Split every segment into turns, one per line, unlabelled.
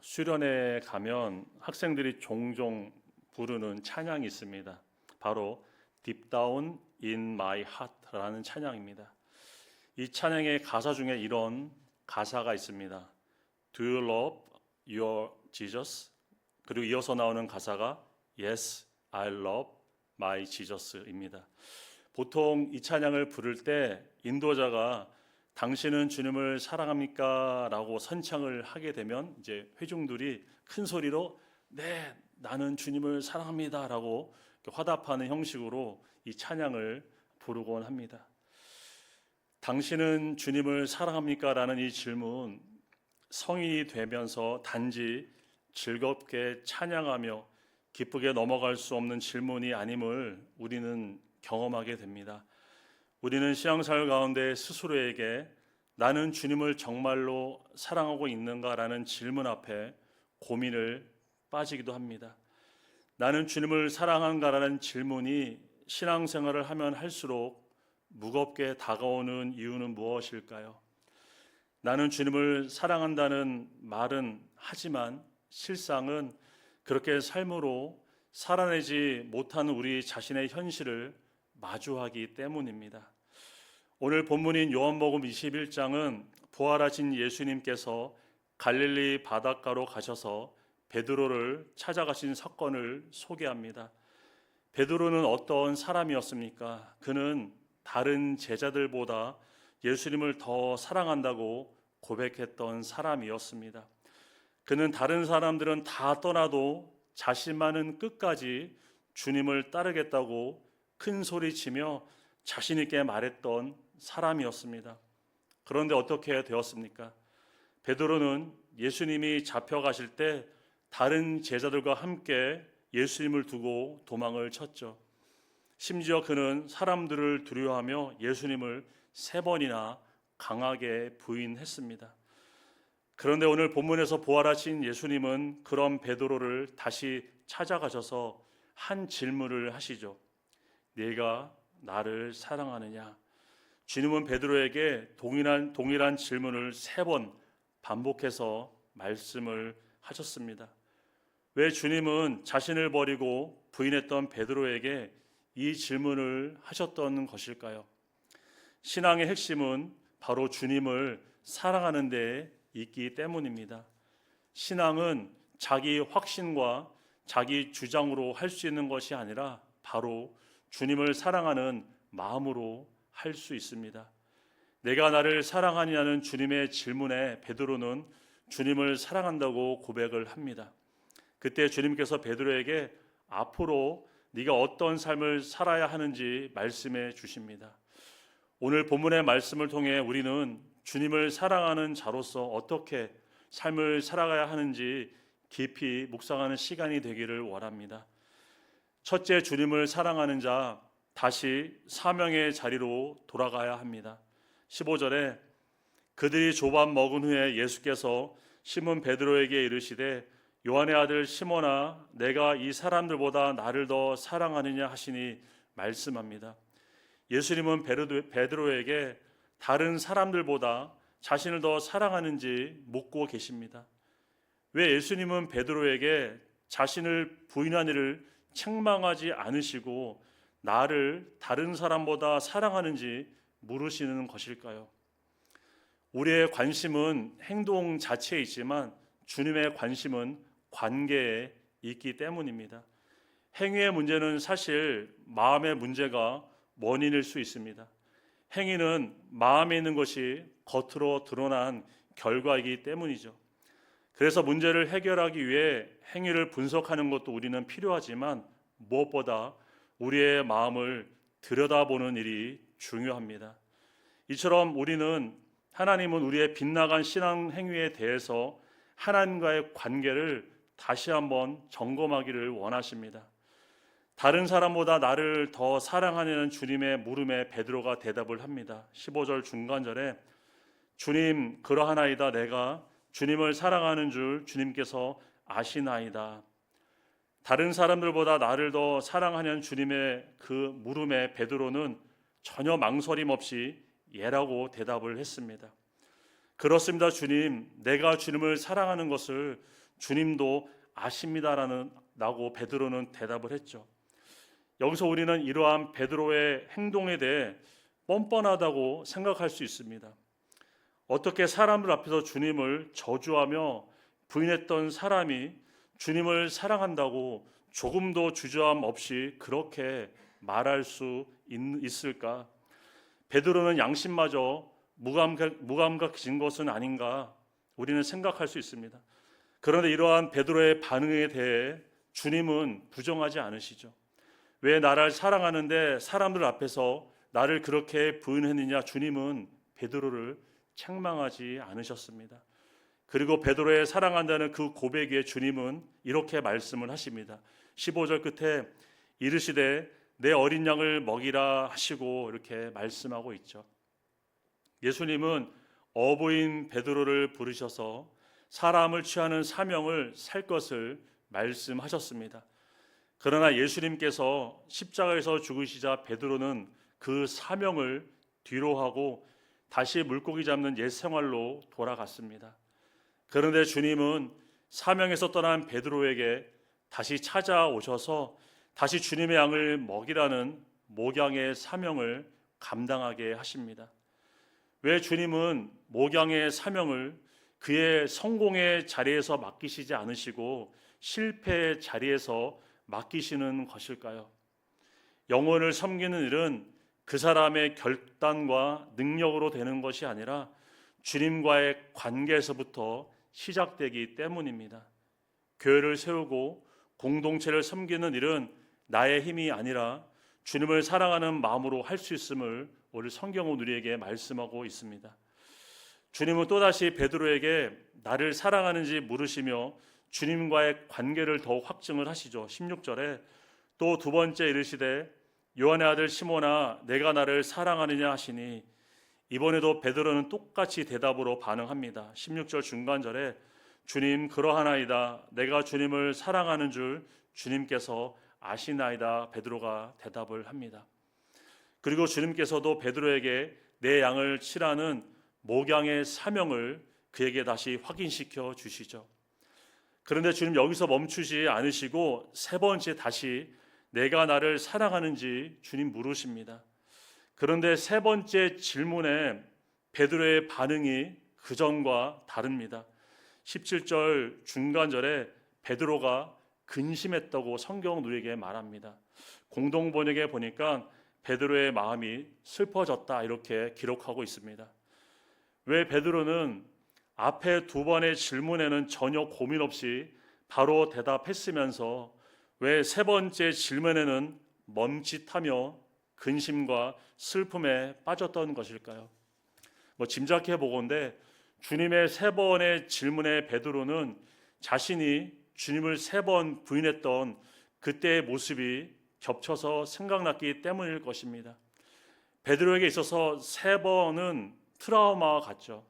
수련회에 가면 학생들이 종종 부르는 찬양이 있습니다. 바로 Deep Down in My Heart라는 찬양입니다. 이 찬양의 가사 중에 이런 가사가 있습니다. Do you love your Jesus? 그리고 이어서 나오는 가사가 Yes, I love my Jesus입니다. 보통 이 찬양을 부를 때 인도자가 당신은 주님을 사랑합니까? 라고 선창을 하게 되면 이제 회중들이 큰 소리로 네, 나는 주님을 사랑합니다 라고 화답하는 형식으로 이 찬양을 부르곤 합니다. 당신은 주님을 사랑합니까? 라는 이 질문, 성인이 되면서 단지 즐겁게 찬양하며 기쁘게 넘어갈 수 없는 질문이 아님을 우리는 경험하게 됩니다. 우리는 신앙생활 가운데 스스로에게 나는 주님을 정말로 사랑하고 있는가라는 질문 앞에 고민을 빠지기도 합니다. 나는 주님을 사랑하는가라는 질문이 신앙생활을 하면 할수록 무겁게 다가오는 이유는 무엇일까요? 나는 주님을 사랑한다는 말은 하지만 실상은 그렇게 삶으로 살아내지 못하는 우리 자신의 현실을 마주하기 때문입니다. 오늘 본문인 요한복음 21장은 부활하신 예수님께서 갈릴리 바닷가로 가셔서 베드로를 찾아가신 사건을 소개합니다. 베드로는 어떤 사람이었습니까? 그는 다른 제자들보다 예수님을 더 사랑한다고 고백했던 사람이었습니다. 그는 다른 사람들은 다 떠나도 자신만은 끝까지 주님을 따르겠다고 큰 소리치며 자신 있게 말했던 사람이었습니다. 그런데 어떻게 되었습니까? 베드로는 예수님이 잡혀가실 때 다른 제자들과 함께 예수님을 두고 도망을 쳤죠. 심지어 그는 사람들을 두려워하며 예수님을 3번이나 강하게 부인했습니다. 그런데 오늘 본문에서 부활하신 예수님은 그런 베드로를 다시 찾아가셔서 한 질문을 하시죠. 네가 나를 사랑하느냐? 주님은 베드로에게 동일한 질문을 3번 반복해서 말씀을 하셨습니다. 왜 주님은 자신을 버리고 부인했던 베드로에게 이 질문을 하셨던 것일까요? 신앙의 핵심은 바로 주님을 사랑하는 데 있기 때문입니다. 신앙은 자기 확신과 자기 주장으로 할 수 있는 것이 아니라 바로 주님을 사랑하는 마음으로 할 수 있습니다. 내가 나를 사랑하느냐는 주님의 질문에 베드로는 주님을 사랑한다고 고백을 합니다. 그때 주님께서 베드로에게 앞으로 네가 어떤 삶을 살아야 하는지 말씀해 주십니다. 오늘 본문의 말씀을 통해 우리는 주님을 사랑하는 자로서 어떻게 삶을 살아가야 하는지 깊이 묵상하는 시간이 되기를 원합니다. 첫째, 주님을 사랑하는 자, 다시 사명의 자리로 돌아가야 합니다. 15절에 그들이 조밥 먹은 후에 예수께서 시몬 베드로에게 이르시되 요한의 아들 시몬아, 내가 이 사람들보다 나를 더 사랑하느냐 하시니 말씀합니다. 예수님은 베드로에게 다른 사람들보다 자신을 더 사랑하는지 묻고 계십니다. 왜 예수님은 베드로에게 자신을 부인한 이를 책망하지 않으시고 나를 다른 사람보다 사랑하는지 물으시는 것일까요? 우리의 관심은 행동 자체에 있지만 주님의 관심은 관계에 있기 때문입니다. 행위의 문제는 사실 마음의 문제가 원인일 수 있습니다. 행위는 마음에 있는 것이 겉으로 드러난 결과이기 때문이죠. 그래서 문제를 해결하기 위해 행위를 분석하는 것도 우리는 필요하지만 무엇보다 우리의 마음을 들여다보는 일이 중요합니다. 이처럼 하나님은 우리의 빗나간 신앙 행위에 대해서 하나님과의 관계를 다시 한번 점검하기를 원하십니다. 다른 사람보다 나를 더 사랑하냐는 주님의 물음에 베드로가 대답을 합니다. 15절 중간절에 주님, 그러하나이다. 내가 주님을 사랑하는 줄 주님께서 아시나이다. 다른 사람들보다 나를 더 사랑하냐는 주님의 그 물음에 베드로는 전혀 망설임 없이 예라고 대답을 했습니다. 그렇습니다, 주님. 내가 주님을 사랑하는 것을 주님도 아십니다라고 베드로는 대답을 했죠. 여기서 우리는 이러한 베드로의 행동에 대해 뻔뻔하다고 생각할 수 있습니다. 어떻게 사람들 앞에서 주님을 저주하며 부인했던 사람이 주님을 사랑한다고 조금도 주저함 없이 그렇게 말할 수 있을까? 베드로는 양심마저 무감각해진 것은 아닌가 우리는 생각할 수 있습니다. 그런데 이러한 베드로의 반응에 대해 주님은 부정하지 않으시죠. 왜 나를 사랑하는데 사람들 앞에서 나를 그렇게 부인했느냐? 주님은 베드로를 책망하지 않으셨습니다. 그리고 베드로의 사랑한다는 그 고백에 주님은 이렇게 말씀을 하십니다. 15절 끝에 이르시되 내 어린 양을 먹이라 하시고 이렇게 말씀하고 있죠. 예수님은 어부인 베드로를 부르셔서 사람을 취하는 사명을 살 것을 말씀하셨습니다. 그러나 예수님께서 십자가에서 죽으시자 베드로는 그 사명을 뒤로하고 다시 물고기 잡는 옛 생활로 돌아갔습니다. 그런데 주님은 사명에서 떠난 베드로에게 다시 찾아오셔서 다시 주님의 양을 먹이라는 목양의 사명을 감당하게 하십니다. 왜 주님은 목양의 사명을 그의 성공의 자리에서 맡기시지 않으시고 실패의 자리에서 맡기시는 것일까요? 영혼을 섬기는 일은 그 사람의 결단과 능력으로 되는 것이 아니라 주님과의 관계에서부터 시작되기 때문입니다. 교회를 세우고 공동체를 섬기는 일은 나의 힘이 아니라 주님을 사랑하는 마음으로 할 수 있음을 오늘 성경은 우리에게 말씀하고 있습니다. 주님은 또다시 베드로에게 나를 사랑하는지 물으시며 주님과의 관계를 더욱 확증을 하시죠. 16절에 또 두 번째 이르시되 요한의 아들 시몬아 내가 나를 사랑하느냐 하시니 이번에도 베드로는 똑같이 대답으로 반응합니다. 16절 중간절에 주님 그러하나이다 내가 주님을 사랑하는 줄 주님께서 아시나이다 베드로가 대답을 합니다. 그리고 주님께서도 베드로에게 내 양을 치라는 목양의 사명을 그에게 다시 확인시켜 주시죠. 그런데 주님 여기서 멈추지 않으시고 세 번째 다시 내가 나를 사랑하는지 주님 물으십니다. 그런데 세 번째 질문에 베드로의 반응이 그전과 다릅니다. 17절 중간절에 베드로가 근심했다고 성경은 우리에게 말합니다. 공동번역에 보니까 베드로의 마음이 슬퍼졌다 이렇게 기록하고 있습니다. 왜 베드로는 앞에 두 번의 질문에는 전혀 고민 없이 바로 대답했으면서 왜 세 번째 질문에는 멈칫하며 근심과 슬픔에 빠졌던 것일까요? 짐작해 보건대 주님의 세 번의 질문에 베드로는 자신이 주님을 세 번 부인했던 그때의 모습이 겹쳐서 생각났기 때문일 것입니다. 베드로에게 있어서 세 번은 트라우마와 같죠.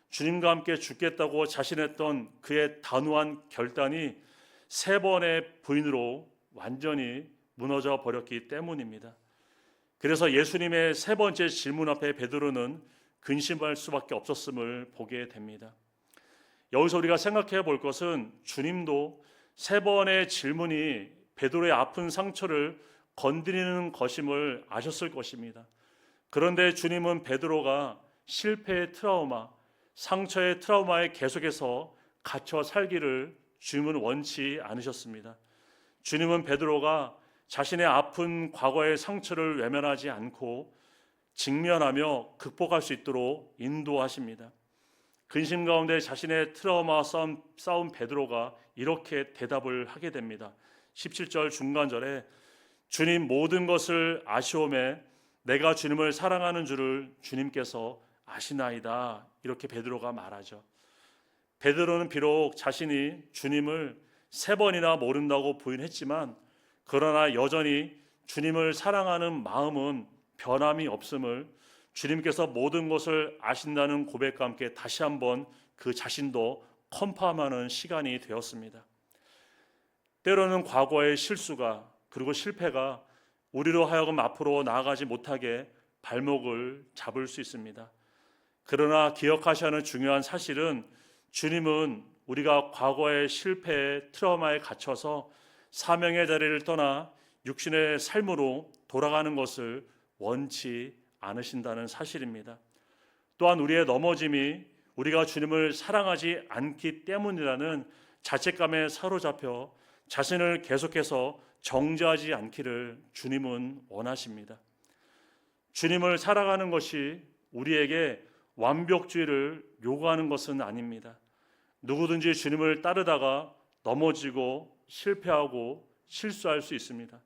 주님과 함께 죽겠다고 자신했던 그의 단호한 결단이 세 번의 부인으로 완전히 무너져 버렸기 때문입니다. 그래서 예수님의 세 번째 질문 앞에 베드로는 근심할 수밖에 없었음을 보게 됩니다. 여기서 우리가 생각해 볼 것은 주님도 세 번의 질문이 베드로의 아픈 상처를 건드리는 것임을 아셨을 것입니다. 그런데 주님은 베드로가 실패의 트라우마, 상처의 트라우마에 계속해서 갇혀 살기를 주님은 원치 않으셨습니다. 주님은 베드로가 자신의 아픈 과거의 상처를 외면하지 않고 직면하며 극복할 수 있도록 인도하십니다. 근심 가운데 자신의 트라우마와 싸운 베드로가 이렇게 대답을 하게 됩니다. 17절 중간절에 주님 모든 것을 아시오매 내가 주님을 사랑하는 줄을 주님께서 아시나이다 이렇게 베드로가 말하죠. 베드로는 비록 자신이 주님을 세 번이나 모른다고 부인했지만 그러나 여전히 주님을 사랑하는 마음은 변함이 없음을 주님께서 모든 것을 아신다는 고백과 함께 다시 한번 그 자신도 컨펌하는 시간이 되었습니다. 때로는 과거의 실수가 그리고 실패가 우리로 하여금 앞으로 나아가지 못하게 발목을 잡을 수 있습니다. 그러나 기억하셔야 하는 중요한 사실은 주님은 우리가 과거의 실패의 트라우마에 갇혀서 사명의 자리를 떠나 육신의 삶으로 돌아가는 것을 원치 않으신다는 사실입니다. 또한 우리의 넘어짐이 우리가 주님을 사랑하지 않기 때문이라는 자책감에 사로잡혀 자신을 계속해서 정죄하지 않기를 주님은 원하십니다. 주님을 사랑하는 것이 우리에게 완벽주의를 요구하는 것은 아닙니다. 누구든지 주님을 따르다가 넘어지고 실패하고 실수할 수 있습니다.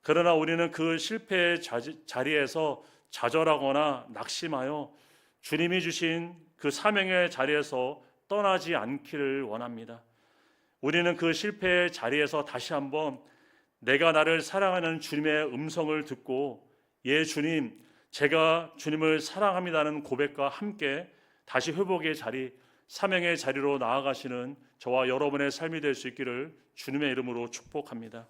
그러나 우리는 그 실패의 자리에서 좌절하거나 낙심하여 주님이 주신 그 사명의 자리에서 떠나지 않기를 원합니다. 우리는 그 실패의 자리에서 다시 한번 내가 나를 사랑하는 주님의 음성을 듣고 예 주님, 제가 주님을 사랑합니다는 고백과 함께 다시 회복의 자리, 사명의 자리로 나아가시는 저와 여러분의 삶이 될 수 있기를 주님의 이름으로 축복합니다.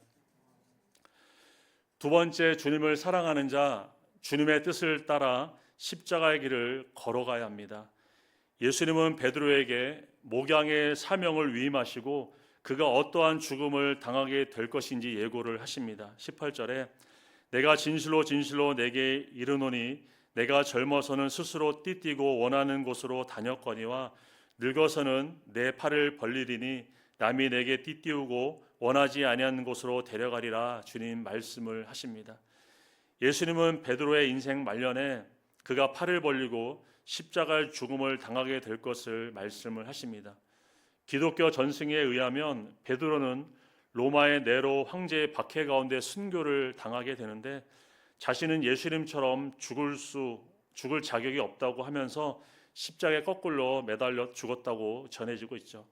두 번째, 주님을 사랑하는 자, 주님의 뜻을 따라 십자가의 길을 걸어가야 합니다. 예수님은 베드로에게 목양의 사명을 위임하시고 그가 어떠한 죽음을 당하게 될 것인지 예고를 하십니다. 18절에 내가 진실로 진실로 내게 이르노니 내가 젊어서는 스스로 띠띠고 원하는 곳으로 다녔거니와 늙어서는 내 팔을 벌리리니 남이 내게 띠띠우고 원하지 아니하는 곳으로 데려가리라 주님 말씀을 하십니다. 예수님은 베드로의 인생 말년에 그가 팔을 벌리고 십자가의 죽음을 당하게 될 것을 말씀을 하십니다. 기독교 전승에 의하면 베드로는 로마의 네로 황제의 박해 가운데 순교를 당하게 되는데 자신은 예수님처럼 죽을 자격이 없다고 하면서 십자가에 거꾸로 매달려 죽었다고 전해지고 있죠.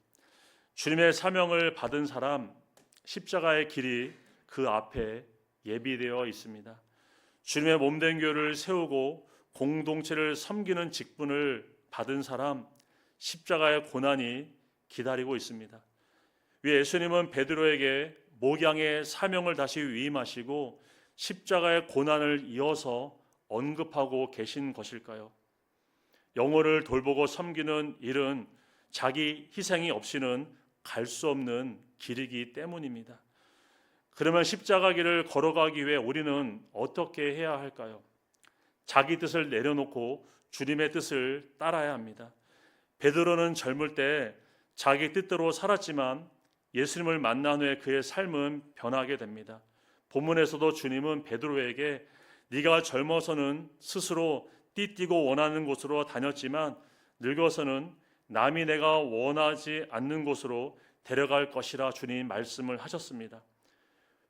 주님의 사명을 받은 사람, 십자가의 길이 그 앞에 예비되어 있습니다. 주님의 몸된 교회를 세우고 공동체를 섬기는 직분을 받은 사람, 십자가의 고난이 기다리고 있습니다. 왜 예수님은 베드로에게 목양의 사명을 다시 위임하시고 십자가의 고난을 이어서 언급하고 계신 것일까요? 영혼을 돌보고 섬기는 일은 자기 희생이 없이는 갈 수 없는 길이기 때문입니다. 그러면 십자가 길을 걸어가기 위해 우리는 어떻게 해야 할까요? 자기 뜻을 내려놓고 주님의 뜻을 따라야 합니다. 베드로는 젊을 때 자기 뜻대로 살았지만 예수님을 만난 후에 그의 삶은 변하게 됩니다. 본문에서도 주님은 베드로에게 네가 젊어서는 스스로 띠띠고 원하는 곳으로 다녔지만 늙어서는 남이 내가 원하지 않는 곳으로 데려갈 것이라 주님 말씀을 하셨습니다.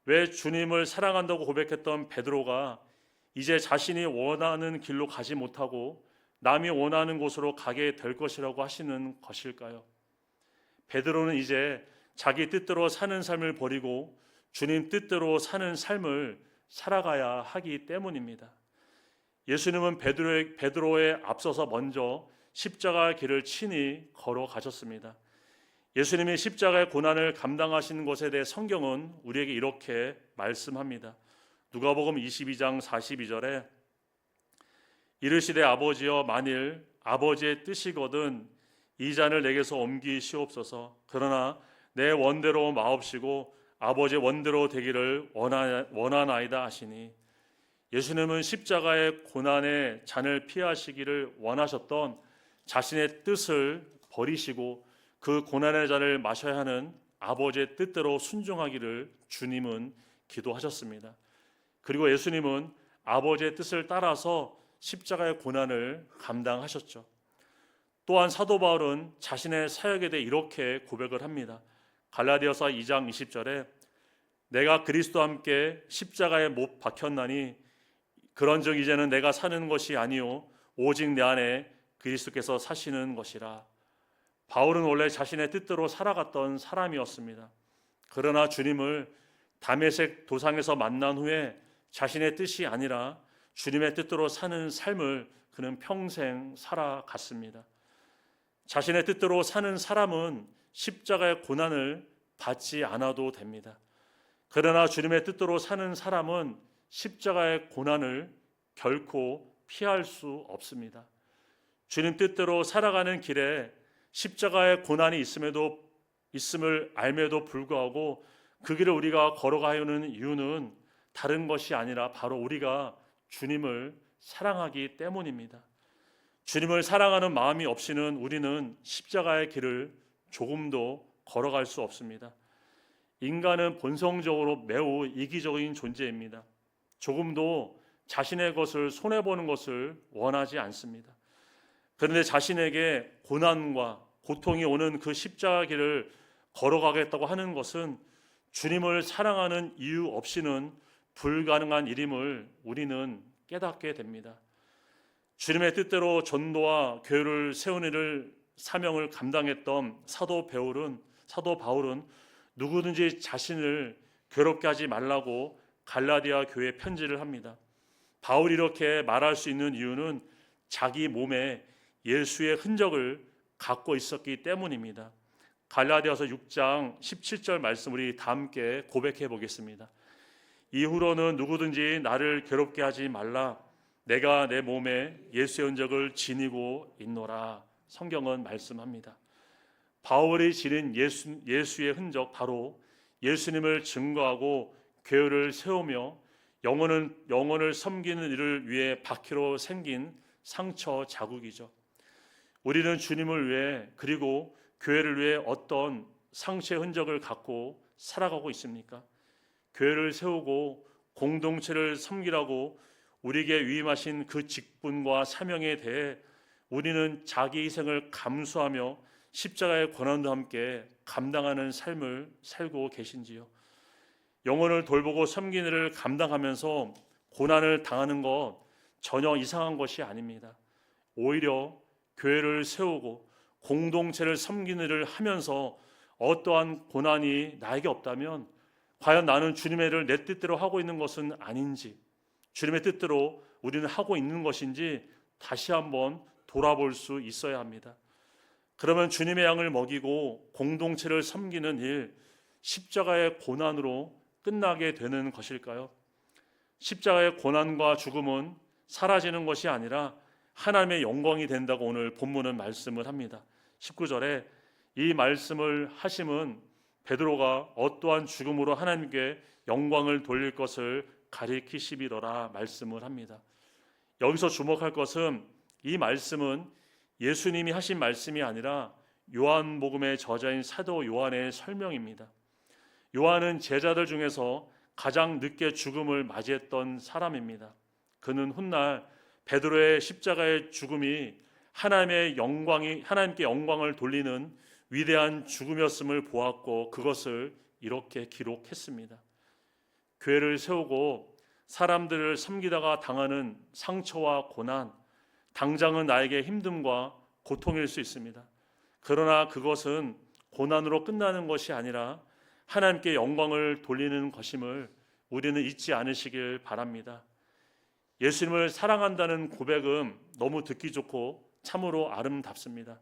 왜 주님을 사랑한다고 고백했던 베드로가 이제 자신이 원하는 길로 가지 못하고 남이 원하는 곳으로 가게 될 것이라고 하시는 것일까요? 베드로는 이제 자기 뜻대로 사는 삶을 버리고 주님 뜻대로 사는 삶을 살아가야 하기 때문입니다. 예수님은 베드로에 앞서서 먼저 십자가의 길을 친히 걸어가셨습니다. 예수님이 십자가의 고난을 감당하시는 것에 대해 성경은 우리에게 이렇게 말씀합니다. 누가복음 22장 42절에 이르시되 아버지여 만일 아버지의 뜻이거든 이 잔을 내게서 옮기시옵소서. 그러나 내 원대로 마옵시고 아버지의 원대로 되기를 원하나이다 하시니 예수님은 십자가의 고난의 잔을 피하시기를 원하셨던 자신의 뜻을 버리시고 그 고난의 잔을 마셔야 하는 아버지의 뜻대로 순종하기를 주님은 기도하셨습니다. 그리고 예수님은 아버지의 뜻을 따라서 십자가의 고난을 감당하셨죠. 또한 사도 바울은 자신의 사역에 대해 이렇게 고백을 합니다. 갈라디아서 2장 20절에 내가 그리스도와 함께 십자가에 못 박혔나니 그런즉 이제는 내가 사는 것이 아니요 오직 내 안에 그리스도께서 사시는 것이라. 바울은 원래 자신의 뜻대로 살아갔던 사람이었습니다. 그러나 주님을 다메섹 도상에서 만난 후에 자신의 뜻이 아니라 주님의 뜻대로 사는 삶을 그는 평생 살아갔습니다. 자신의 뜻대로 사는 사람은 십자가의 고난을 받지 않아도 됩니다. 그러나 주님의 뜻대로 사는 사람은 십자가의 고난을 결코 피할 수 없습니다. 주님 뜻대로 살아가는 길에 십자가의 고난이 있음을 알매도 불구하고 그 길을 우리가 걸어가려는 이유는 다른 것이 아니라 바로 우리가 주님을 사랑하기 때문입니다. 주님을 사랑하는 마음이 없이는 우리는 십자가의 길을 조금도 걸어갈 수 없습니다. 인간은 본성적으로 매우 이기적인 존재입니다. 조금도 자신의 것을 손해보는 것을 원하지 않습니다. 그런데 자신에게 고난과 고통이 오는 그 십자가 길을 걸어가겠다고 하는 것은 주님을 사랑하는 이유 없이는 불가능한 일임을 우리는 깨닫게 됩니다. 주님의 뜻대로 전도와 교회를 세우는 일을 사명을 감당했던 사도 바울은 누구든지 자신을 괴롭게 하지 말라고 갈라디아 교회에 편지를 합니다. 바울이 이렇게 말할 수 있는 이유는 자기 몸에 예수의 흔적을 갖고 있었기 때문입니다. 갈라디아서 6장 17절 말씀 우리 다 함께 고백해 보겠습니다. 이후로는 누구든지 나를 괴롭게 하지 말라. 내가 내 몸에 예수의 흔적을 지니고 있노라. 성경은 말씀합니다. 바울이 지닌 예수의 흔적, 바로 예수님을 증거하고 교회를 세우며 영혼을 섬기는 일을 위해 박히로 생긴 상처 자국이죠. 우리는 주님을 위해 그리고 교회를 위해 어떤 상처의 흔적을 갖고 살아가고 있습니까? 교회를 세우고 공동체를 섬기라고 우리에게 위임하신 그 직분과 사명에 대해 우리는 자기 희생을 감수하며 십자가의 고난도 함께 감당하는 삶을 살고 계신지요? 영혼을 돌보고 섬기는 일을 감당하면서 고난을 당하는 것 전혀 이상한 것이 아닙니다. 오히려 교회를 세우고 공동체를 섬기는 일을 하면서 어떠한 고난이 나에게 없다면 과연 나는 주님의 일을 내 뜻대로 하고 있는 것은 아닌지, 주님의 뜻대로 우리는 하고 있는 것인지 다시 한번 돌아볼 수 있어야 합니다. 그러면 주님의 양을 먹이고 공동체를 섬기는 일, 십자가의 고난으로 끝나게 되는 것일까요? 십자가의 고난과 죽음은 사라지는 것이 아니라 하나님의 영광이 된다고 오늘 본문은 말씀을 합니다. 19절에 이 말씀을 하심은 베드로가 어떠한 죽음으로 하나님께 영광을 돌릴 것을 가리키심이더라 말씀을 합니다. 여기서 주목할 것은 이 말씀은 예수님이 하신 말씀이 아니라 요한복음의 저자인 사도 요한의 설명입니다. 요한은 제자들 중에서 가장 늦게 죽음을 맞이했던 사람입니다. 그는 훗날 베드로의 십자가의 죽음이 하나님께 영광을 돌리는 위대한 죽음이었음을 보았고 그것을 이렇게 기록했습니다. 교회를 세우고 사람들을 섬기다가 당하는 상처와 고난, 당장은 나에게 힘듦과 고통일 수 있습니다. 그러나 그것은 고난으로 끝나는 것이 아니라 하나님께 영광을 돌리는 것임을 우리는 잊지 않으시길 바랍니다. 예수님을 사랑한다는 고백은 너무 듣기 좋고 참으로 아름답습니다.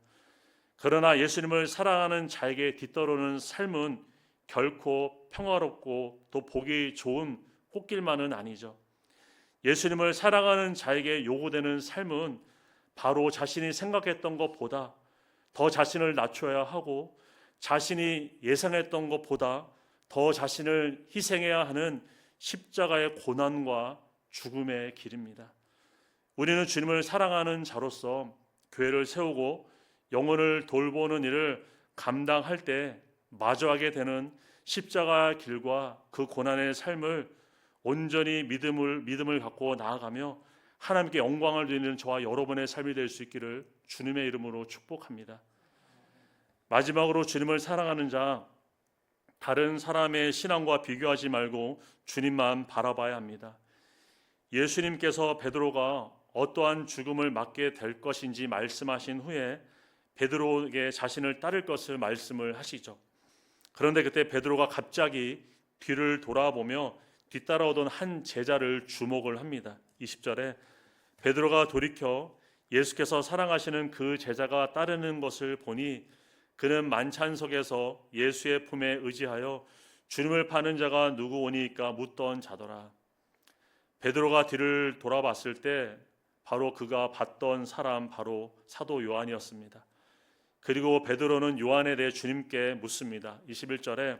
그러나 예수님을 사랑하는 자에게 뒤따르는 삶은 결코 평화롭고 또 보기 좋은 꽃길만은 아니죠. 예수님을 사랑하는 자에게 요구되는 삶은 바로 자신이 생각했던 것보다 더 자신을 낮춰야 하고 자신이 예상했던 것보다 더 자신을 희생해야 하는 십자가의 고난과 죽음의 길입니다. 우리는 주님을 사랑하는 자로서 교회를 세우고 영혼을 돌보는 일을 감당할 때 마주하게 되는 십자가의 길과 그 고난의 삶을 온전히 믿음을 갖고 나아가며 하나님께 영광을 드리는 저와 여러분의 삶이 될 수 있기를 주님의 이름으로 축복합니다. 마지막으로 주님을 사랑하는 자, 다른 사람의 신앙과 비교하지 말고 주님만 바라봐야 합니다. 예수님께서 베드로가 어떠한 죽음을 맞게 될 것인지 말씀하신 후에 베드로에게 자신을 따를 것을 말씀을 하시죠. 그런데 그때 베드로가 갑자기 뒤를 돌아보며 뒤따라오던 한 제자를 주목을 합니다. 20절에 베드로가 돌이켜 예수께서 사랑하시는 그 제자가 따르는 것을 보니 그는 만찬석에서 예수의 품에 의지하여 주님을 파는 자가 누구 오니까 묻던 자더라. 베드로가 뒤를 돌아봤을 때 바로 그가 봤던 사람 바로 사도 요한이었습니다. 그리고 베드로는 요한에 대해 주님께 묻습니다. 21절에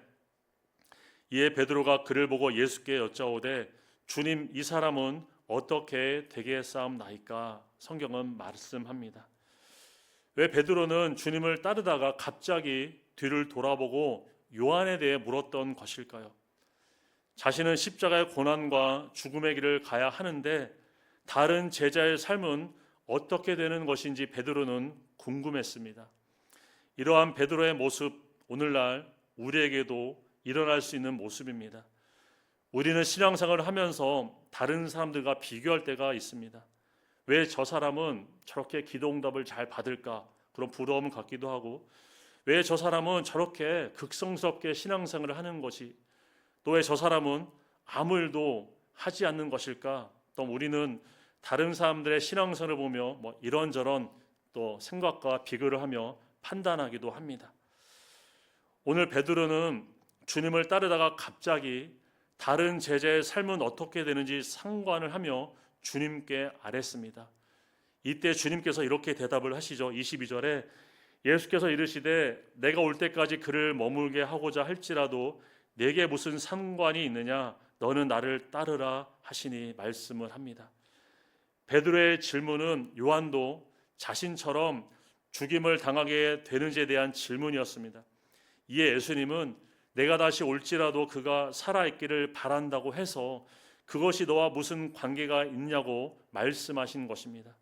이에 베드로가 그를 보고 예수께 여짜오되 주님, 이 사람은 어떻게 되겠사옵나이까? 성경은 말씀합니다. 왜 베드로는 주님을 따르다가 갑자기 뒤를 돌아보고 요한에 대해 물었던 것일까요? 자신은 십자가의 고난과 죽음의 길을 가야 하는데 다른 제자의 삶은 어떻게 되는 것인지 베드로는 궁금했습니다. 이러한 베드로의 모습, 오늘날 우리에게도 일어날 수 있는 모습입니다. 우리는 신앙생활을 하면서 다른 사람들과 비교할 때가 있습니다. 왜 저 사람은 저렇게 기도응답을 잘 받을까? 그런 부러움을 갖기도 하고, 왜 저 사람은 저렇게 극성스럽게 신앙생활을 하는 것이, 또 왜 저 사람은 아무 일도 하지 않는 것일까? 또 우리는 다른 사람들의 신앙생활을 보며 이런저런 또 생각과 비교를 하며 판단하기도 합니다. 오늘 베드로는 주님을 따르다가 갑자기 다른 제자의 삶은 어떻게 되는지 상관을 하며 주님께 아뢰습니다. 이때 주님께서 이렇게 대답을 하시죠. 22절에 예수께서 이르시되 내가 올 때까지 그를 머물게 하고자 할지라도 내게 무슨 상관이 있느냐? 너는 나를 따르라 하시니 말씀을 합니다. 베드로의 질문은 요한도 자신처럼 죽임을 당하게 되는지에 대한 질문이었습니다. 이에 예수님은 내가 다시 올지라도 그가 살아있기를 바란다고 해서 그것이 너와 무슨 관계가 있냐고 말씀하신 것입니다.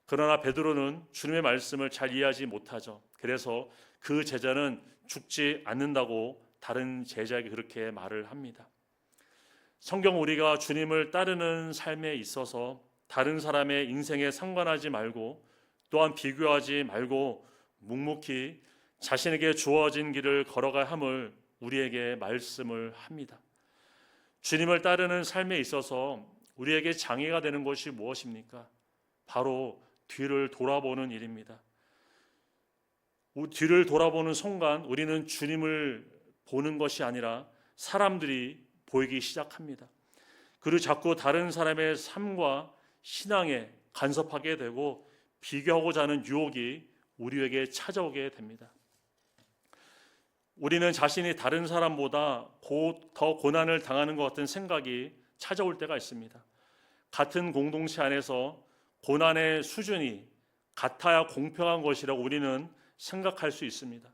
그러나 베드로는 주님의 말씀을 잘 이해하지 못하죠. 그래서 그 제자는 죽지 않는다고 다른 제자에게 그렇게 말을 합니다. 성경 우리가 주님을 따르는 삶에 있어서 다른 사람의 인생에 상관하지 말고 또한 비교하지 말고 묵묵히 자신에게 주어진 길을 걸어가야 함을 우리에게 말씀을 합니다. 주님을 따르는 삶에 있어서 우리에게 장애가 되는 것이 무엇입니까? 바로 뒤를 돌아보는 일입니다. 뒤를 돌아보는 순간 우리는 주님을 보는 것이 아니라 사람들이 보이기 시작합니다. 그리고 자꾸 다른 사람의 삶과 신앙에 간섭하게 되고 비교하고자 하는 유혹이 우리에게 찾아오게 됩니다. 우리는 자신이 다른 사람보다 더 고난을 당하는 것 같은 생각이 찾아올 때가 있습니다. 같은 공동체 안에서 고난의 수준이 같아야 공평한 것이라고 우리는 생각할 수 있습니다.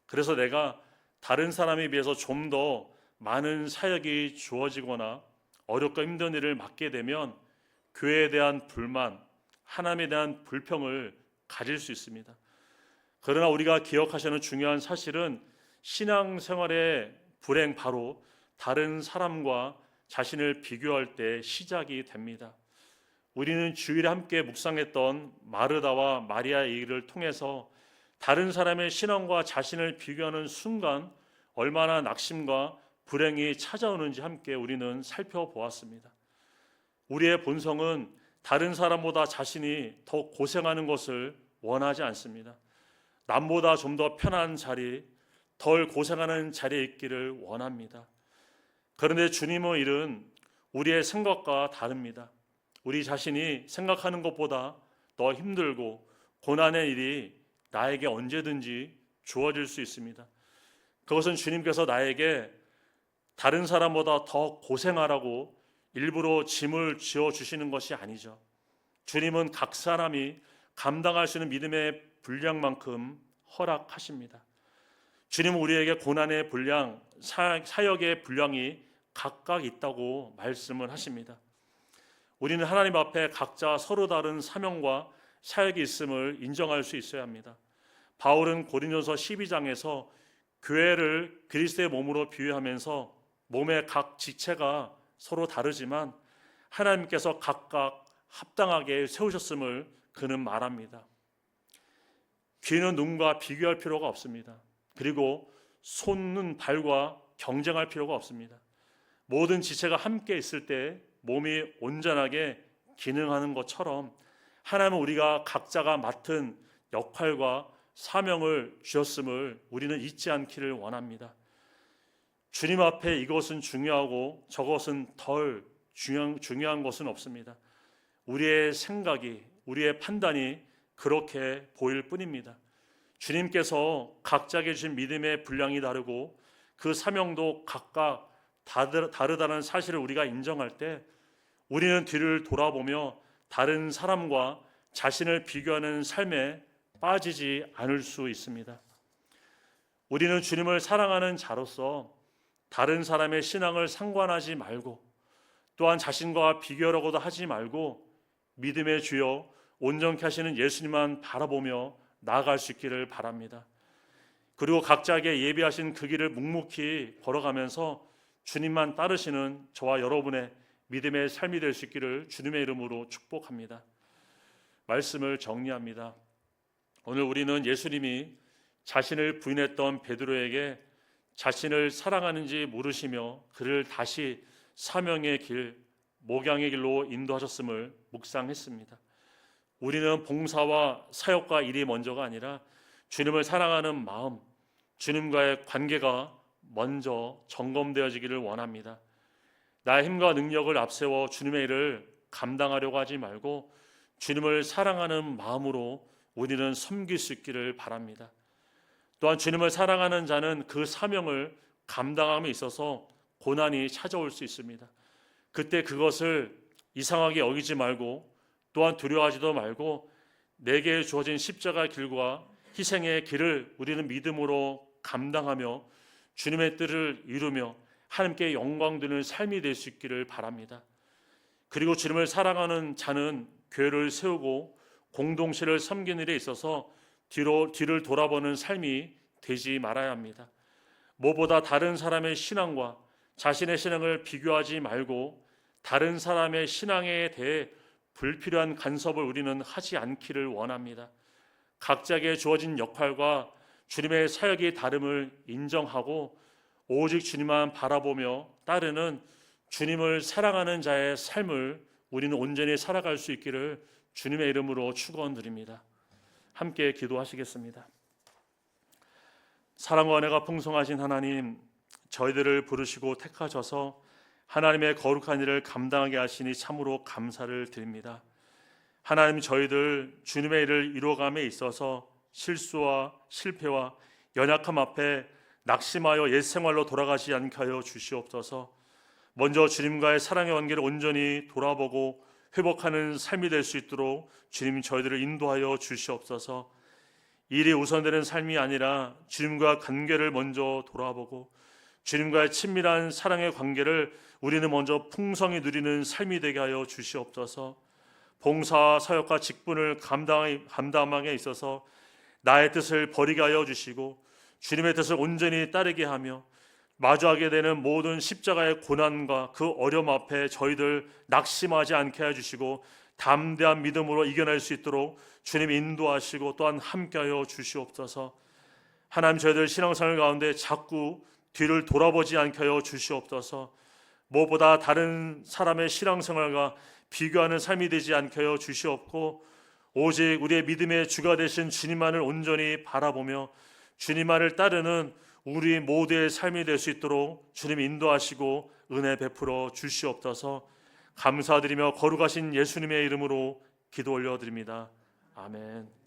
그래서 내가 다른 사람에 비해서 좀 더 많은 사역이 주어지거나 어렵고 힘든 일을 맡게 되면 교회에 대한 불만, 하나님에 대한 불평을 가질 수 있습니다. 그러나 우리가 기억하셔야 하는 중요한 사실은 신앙생활의 불행 바로 다른 사람과 자신을 비교할 때 시작이 됩니다. 우리는 주일에 함께 묵상했던 마르다와 마리아의 일을 통해서 다른 사람의 신앙과 자신을 비교하는 순간 얼마나 낙심과 불행이 찾아오는지 함께 우리는 살펴보았습니다. 우리의 본성은 다른 사람보다 자신이 더 고생하는 것을 원하지 않습니다. 남보다 좀 더 편한 자리, 덜 고생하는 자리에 있기를 원합니다. 그런데 주님의 일은 우리의 생각과 다릅니다. 우리 자신이 생각하는 것보다 더 힘들고 고난의 일이 나에게 언제든지 주어질 수 있습니다. 그것은 주님께서 나에게 다른 사람보다 더 고생하라고 일부러 짐을 지어주시는 것이 아니죠. 주님은 각 사람이 감당할 수 있는 믿음의 분량만큼 허락하십니다. 주님은 우리에게 고난의 분량, 사역의 분량이 각각 있다고 말씀을 하십니다. 우리는 하나님 앞에 각자 서로 다른 사명과 사역이 있음을 인정할 수 있어야 합니다. 바울은 고린도서 12장에서 교회를 그리스도의 몸으로 비유하면서 몸의 각 지체가 서로 다르지만 하나님께서 각각 합당하게 세우셨음을 그는 말합니다. 귀는 눈과 비교할 필요가 없습니다. 그리고 손은 발과 경쟁할 필요가 없습니다. 모든 지체가 함께 있을 때 몸이 온전하게 기능하는 것처럼 하나님은 우리가 각자가 맡은 역할과 사명을 주셨음을 우리는 잊지 않기를 원합니다. 주님 앞에 이것은 중요하고 저것은 덜 중요한 것은 없습니다. 우리의 생각이, 우리의 판단이 그렇게 보일 뿐입니다. 주님께서 각자에게 주신 믿음의 분량이 다르고 그 사명도 각각 다르다는 사실을 우리가 인정할 때 우리는 뒤를 돌아보며 다른 사람과 자신을 비교하는 삶에 빠지지 않을 수 있습니다. 우리는 주님을 사랑하는 자로서 다른 사람의 신앙을 상관하지 말고 또한 자신과 비교하려고도 하지 말고 믿음의 주여 온전케 하시는 예수님만 바라보며 나아갈 수 있기를 바랍니다. 그리고 각자에게 예비하신 그 길을 묵묵히 걸어가면서 주님만 따르시는 저와 여러분의 믿음의 삶이 될 수 있기를 주님의 이름으로 축복합니다. 말씀을 정리합니다. 오늘 우리는 예수님이 자신을 부인했던 베드로에게 자신을 사랑하는지 모르시며 그를 다시 사명의 길, 목양의 길로 인도하셨음을 묵상했습니다. 우리는 봉사와 사역과 일이 먼저가 아니라 주님을 사랑하는 마음, 주님과의 관계가 먼저 점검되어지기를 원합니다. 나의 힘과 능력을 앞세워 주님의 일을 감당하려고 하지 말고 주님을 사랑하는 마음으로 우리는 섬길 수 있기를 바랍니다. 또한 주님을 사랑하는 자는 그 사명을 감당함에 있어서 고난이 찾아올 수 있습니다. 그때 그것을 이상하게 여기지 말고 또한 두려워하지도 말고 내게 주어진 십자가의 길과 희생의 길을 우리는 믿음으로 감당하며 주님의 뜻을 이루며 하나님께 영광 드리는 삶이 될 수 있기를 바랍니다. 그리고 주님을 사랑하는 자는 교회를 세우고 공동체를 섬기는 일에 있어서 뒤를 돌아보는 삶이 되지 말아야 합니다. 무엇보다 다른 사람의 신앙과 자신의 신앙을 비교하지 말고 다른 사람의 신앙에 대해 불필요한 간섭을 우리는 하지 않기를 원합니다. 각자에게 주어진 역할과 주님의 사역의 다름을 인정하고 오직 주님만 바라보며 따르는 주님을 사랑하는 자의 삶을 우리는 온전히 살아갈 수 있기를 주님의 이름으로 축원드립니다. 함께 기도하시겠습니다. 사랑과 은혜가 풍성하신 하나님, 저희들을 부르시고 택하셔서 하나님의 거룩한 일을 감당하게 하시니 참으로 감사를 드립니다. 하나님, 저희들 주님의 일을 이루어감에 있어서 실수와 실패와 연약함 앞에 낙심하여 옛 생활로 돌아가지 않게 하여 주시옵소서. 먼저 주님과의 사랑의 관계를 온전히 돌아보고 회복하는 삶이 될 수 있도록 주님 저희들을 인도하여 주시옵소서. 일이 우선되는 삶이 아니라 주님과 관계를 먼저 돌아보고 주님과의 친밀한 사랑의 관계를 우리는 먼저 풍성히 누리는 삶이 되게 하여 주시옵소서. 봉사와 사역과 직분을 감당함에 있어서 나의 뜻을 버리게 하여 주시고 주님의 뜻을 온전히 따르게 하며 마주하게 되는 모든 십자가의 고난과 그 어려움 앞에 저희들 낙심하지 않게 해주시고 담대한 믿음으로 이겨낼 수 있도록 주님 인도하시고 또한 함께하여 주시옵소서. 하나님, 저희들 신앙생활 가운데 자꾸 뒤를 돌아보지 않게 하여 주시옵소서. 무엇보다 다른 사람의 신앙생활과 비교하는 삶이 되지 않게 하여 주시옵고 오직 우리의 믿음의 주가 되신 주님만을 온전히 바라보며 주님만을 따르는 우리 모두의 삶이 될 수 있도록 주님 인도하시고 은혜 베풀어 주시옵소서. 감사드리며 거룩하신 예수님의 이름으로 기도 올려드립니다. 아멘.